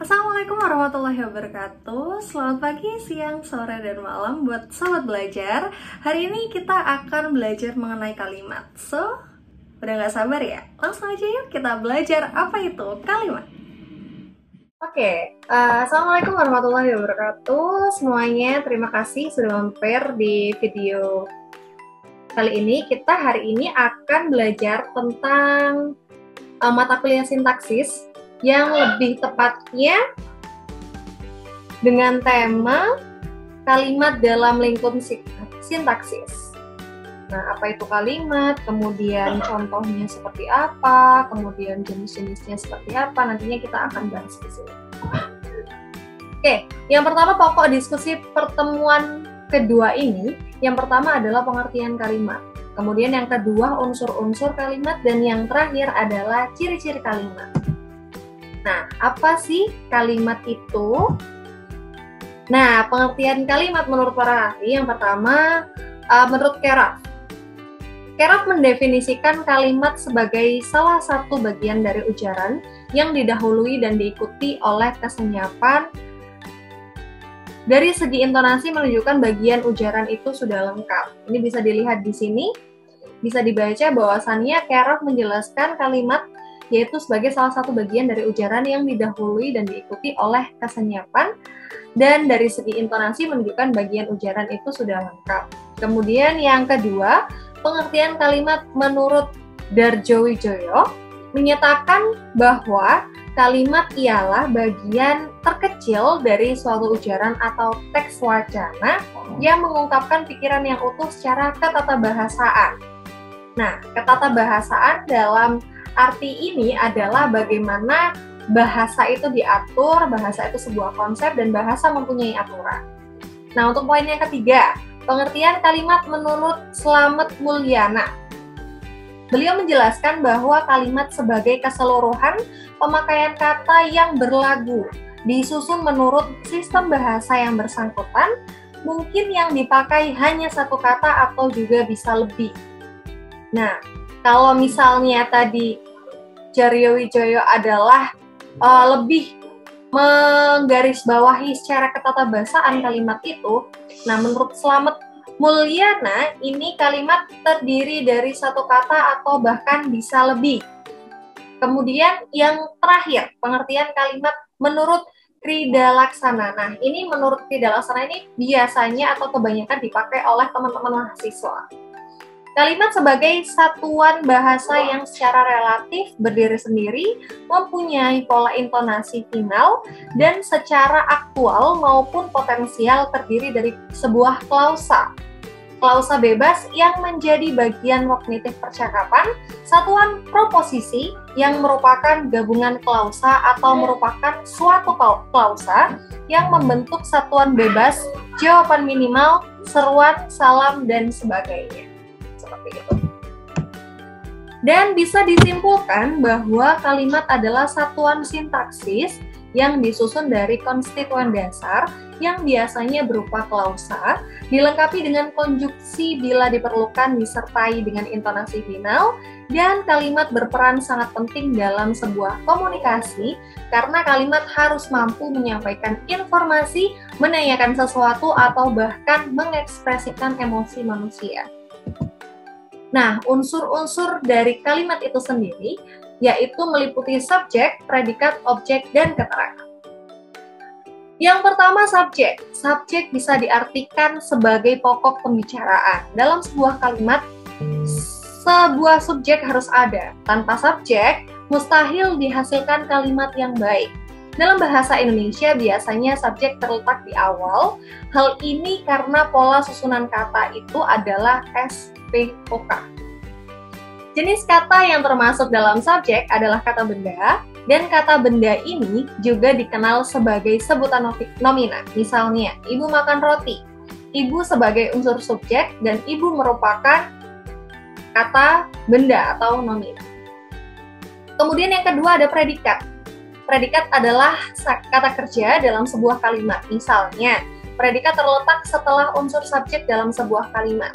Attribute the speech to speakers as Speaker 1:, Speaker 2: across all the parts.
Speaker 1: Assalamualaikum warahmatullahi wabarakatuh. Selamat pagi, siang, sore, dan malam buat sobat belajar. Hari ini kita akan belajar mengenai kalimat. So, udah gak sabar ya? Langsung aja yuk kita belajar apa itu kalimat. Assalamualaikum warahmatullahi wabarakatuh semuanya. Terima kasih sudah mampir di video kali ini. Kita hari ini akan belajar tentang mata kuliah sintaksis yang lebih tepatnya dengan tema kalimat dalam lingkup sintaksis. Nah, apa itu kalimat, kemudian contohnya seperti apa, kemudian jenis-jenisnya seperti apa, nantinya kita akan bahas di sini. Oke, yang pertama pokok diskusi pertemuan kedua ini, yang pertama adalah pengertian kalimat. Kemudian yang kedua unsur-unsur kalimat, dan yang terakhir adalah ciri-ciri kalimat. Nah, apa sih kalimat itu? Nah, pengertian kalimat menurut para ahli yang pertama, menurut Keraf. Keraf mendefinisikan kalimat sebagai salah satu bagian dari ujaran yang didahului dan diikuti oleh kesenyapan. Dari segi intonasi menunjukkan bagian ujaran itu sudah lengkap. Ini bisa dilihat di sini, bisa dibaca bahwasannya Keraf menjelaskan kalimat yaitu sebagai salah satu bagian dari ujaran yang didahului dan diikuti oleh kesenyapan, dan dari segi intonasi menunjukkan bagian ujaran itu sudah lengkap. Kemudian yang kedua, pengertian kalimat menurut Darjowijoyo menyatakan bahwa kalimat ialah bagian terkecil dari suatu ujaran atau teks wacana yang mengungkapkan pikiran yang utuh secara ketatabahasaan. Nah, ketatabahasaan dalam arti ini adalah bagaimana bahasa itu diatur, bahasa itu sebuah konsep, dan bahasa mempunyai aturan. Nah, untuk poin yang ketiga, pengertian kalimat menurut Slamet Mulyana. Beliau menjelaskan bahwa kalimat sebagai keseluruhan pemakaian kata yang berlagu, disusun menurut sistem bahasa yang bersangkutan, mungkin yang dipakai hanya satu kata atau juga bisa lebih. Nah, kalau misalnya tadi Darjowijoyo adalah lebih menggarisbawahi secara ketatabahasaan kalimat itu, nah menurut Slamet Mulyana ini kalimat terdiri dari satu kata atau bahkan bisa lebih. Kemudian yang terakhir, pengertian kalimat menurut Krida Laksana. Nah, ini menurut Krida Laksana ini biasanya atau kebanyakan dipakai oleh teman-teman mahasiswa. Kalimat sebagai satuan bahasa yang secara relatif berdiri sendiri, mempunyai pola intonasi final, dan secara aktual maupun potensial terdiri dari sebuah klausa. Klausa bebas yang menjadi bagian kognitif percakapan, satuan proposisi yang merupakan gabungan klausa atau merupakan suatu klausa yang membentuk satuan bebas, jawaban minimal, seruan, salam, dan sebagainya. Seperti itu. Dan bisa disimpulkan bahwa kalimat adalah satuan sintaksis yang disusun dari konstituen dasar yang biasanya berupa klausa, dilengkapi dengan konjuksi bila diperlukan disertai dengan intonasi final, dan kalimat berperan sangat penting dalam sebuah komunikasi karena kalimat harus mampu menyampaikan informasi, menanyakan sesuatu, atau bahkan mengekspresikan emosi manusia. Nah, unsur-unsur dari kalimat itu sendiri yaitu meliputi subjek, predikat, objek, dan keterangan. Yang pertama, subjek. Subjek bisa diartikan sebagai pokok pembicaraan. Dalam sebuah kalimat, sebuah subjek harus ada. Tanpa subjek, mustahil dihasilkan kalimat yang baik. Dalam bahasa Indonesia, biasanya subjek terletak di awal. Hal ini karena pola susunan kata itu adalah SPOK. Jenis kata yang termasuk dalam subjek adalah kata benda, dan kata benda ini juga dikenal sebagai sebutan nominan. Misalnya, ibu makan roti. Ibu sebagai unsur subjek, dan ibu merupakan kata benda atau nominan. Kemudian yang kedua ada predikat. Predikat adalah kata kerja dalam sebuah kalimat. Misalnya, predikat terletak setelah unsur subjek dalam sebuah kalimat.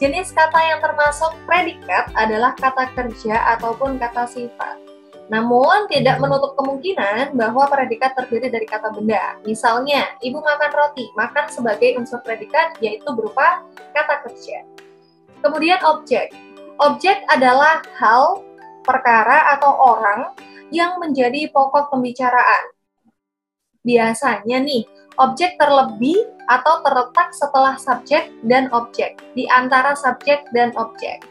Speaker 1: Jenis kata yang termasuk predikat adalah kata kerja ataupun kata sifat. Namun, tidak menutup kemungkinan bahwa predikat terdiri dari kata benda. Misalnya, ibu makan roti, makan sebagai unsur predikat yaitu berupa kata kerja. Kemudian objek. Objek adalah hal, perkara, atau orang yang menjadi pokok pembicaraan. Biasanya nih, objek terlebih atau terletak setelah subjek dan objek, di antara subjek dan objek.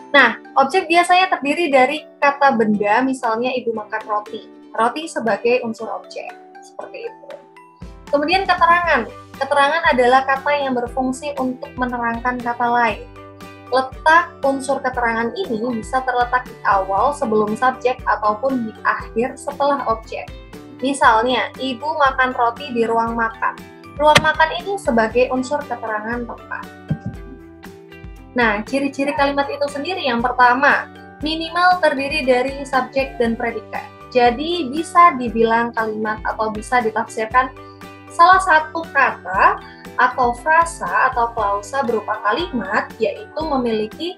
Speaker 1: Nah, objek biasanya terdiri dari kata benda, misalnya ibu makan roti. Roti sebagai unsur objek, seperti itu. Kemudian keterangan. Keterangan adalah kata yang berfungsi untuk menerangkan kata lain. Letak unsur keterangan ini bisa terletak di awal sebelum subjek ataupun di akhir setelah objek. Misalnya, ibu makan roti di ruang makan. Ruang makan ini sebagai unsur keterangan tempat. Nah, ciri-ciri kalimat itu sendiri yang pertama, minimal terdiri dari subjek dan predikat. Jadi, bisa dibilang kalimat atau bisa ditafsirkan salah satu kata atau frasa atau klausa berupa kalimat, yaitu memiliki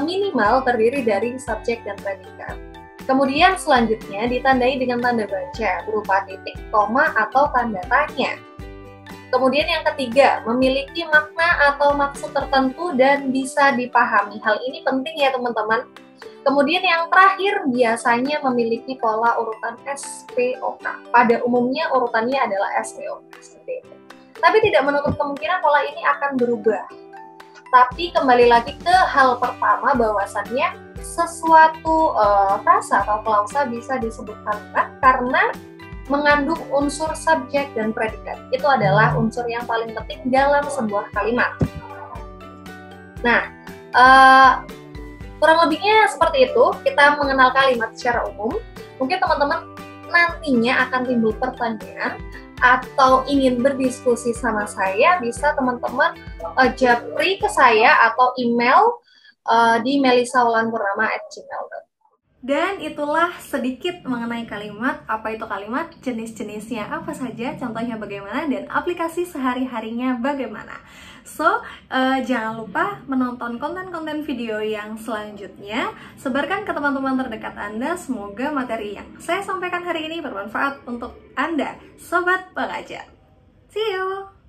Speaker 1: minimal terdiri dari subjek dan predikat. Kemudian selanjutnya ditandai dengan tanda baca berupa titik, koma, atau tanda tanya. Kemudian yang ketiga, memiliki makna atau maksud tertentu dan bisa dipahami. Hal ini penting ya teman-teman. Kemudian yang terakhir, biasanya memiliki pola urutan SPOK. Pada umumnya urutannya adalah SPOK, seperti itu. Tapi tidak menutup kemungkinan pola ini akan berubah. Tapi kembali lagi ke hal pertama, bahwasannya sesuatu frasa atau klausa bisa disebut kalimat karena mengandung unsur subjek dan predikat. Itu adalah unsur yang paling penting dalam sebuah kalimat. Nah, kurang lebihnya seperti itu. Kita mengenal kalimat secara umum. Mungkin teman-teman nantinya akan timbul pertanyaan atau ingin berdiskusi sama saya, bisa teman-teman japri ke saya atau email di melisaulanpurnama@gmail.com.
Speaker 2: Dan itulah sedikit mengenai kalimat, apa itu kalimat, jenis-jenisnya apa saja, contohnya bagaimana, dan aplikasi sehari-harinya bagaimana. So, jangan lupa menonton konten-konten video yang selanjutnya, sebarkan ke teman-teman terdekat Anda, semoga materi yang saya sampaikan hari ini bermanfaat untuk Anda, Sobat Pengajar. See you!